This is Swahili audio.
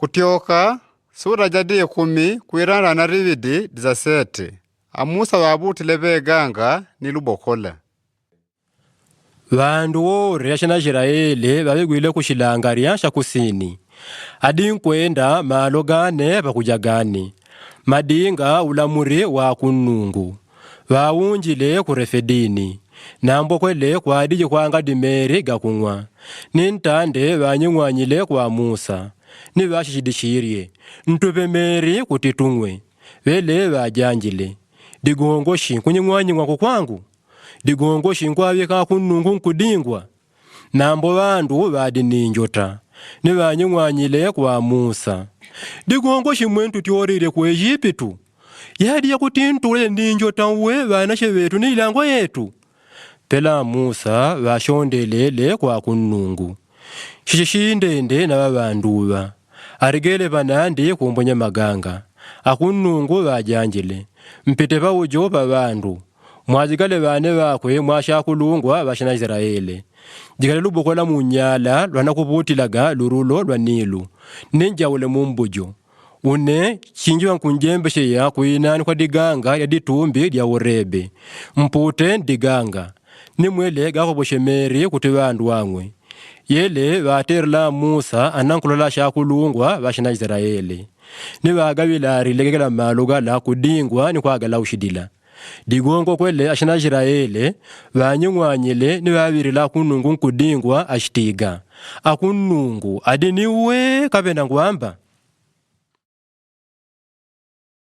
Kutioka sura jadi 10 kwirana na rividi 17 amusa wabutile beganga ni lubokola. Vandu wore ashana Israeli babigwile kushilangaria sha kusini. Adi nkwenda malogane bakujagani. Madinga ulamuri wa kunungu. Waunjile kurefedini. Nambo kwele kwa adiji kwa ngadimeri gakunwa. Nintande wanyingwanyile kwa Musa. Ni washishidishirie. Ntupe meri kutitungwe. Wele wajanjile. Digongoshi kunyingwanyingwa kukwangu. Digongoshi nkwabika kunungu nkudingwa. Nambo vandu wadininjota. Ni wanyingwanyile kwa Musa. Digongoshi mwentu tiorire kwa Ejipitu. Yadi ya kutintule ninjota uwe wanashe wetu ni ilango yetu. Pela Musa washondelele kwa kunungu. Shishindende na wabanduwa. Arigele banandi kumbonya maganga. Akunungu wajanjile. Mpite pa ujo pa bandu. Mwazikale bane wakwe mwashakulungwa bashana Israeli. Jikale lubokola munyala lwanakubutilaga lurulo lwa Nilu. Ninja ule mumbujo. Une chinjiwa nkunjembeshe ya kuinani kwa diganga ya ditumbi ya urebe. Mpute diganga. Nimwele gakoboshe meri kuti bandu wangwe. Yele waterla Musa anankulola shakulungwa bashana Israeli. Ni wagawilari legela maluga la kudingwa ni kwa gala ushidila. Digongo kwele ashana Israeli wanyingwanyile ni wabirila kunungu nkudingwa ashitiga. Akunungu adiniwe kabenda ngwamba.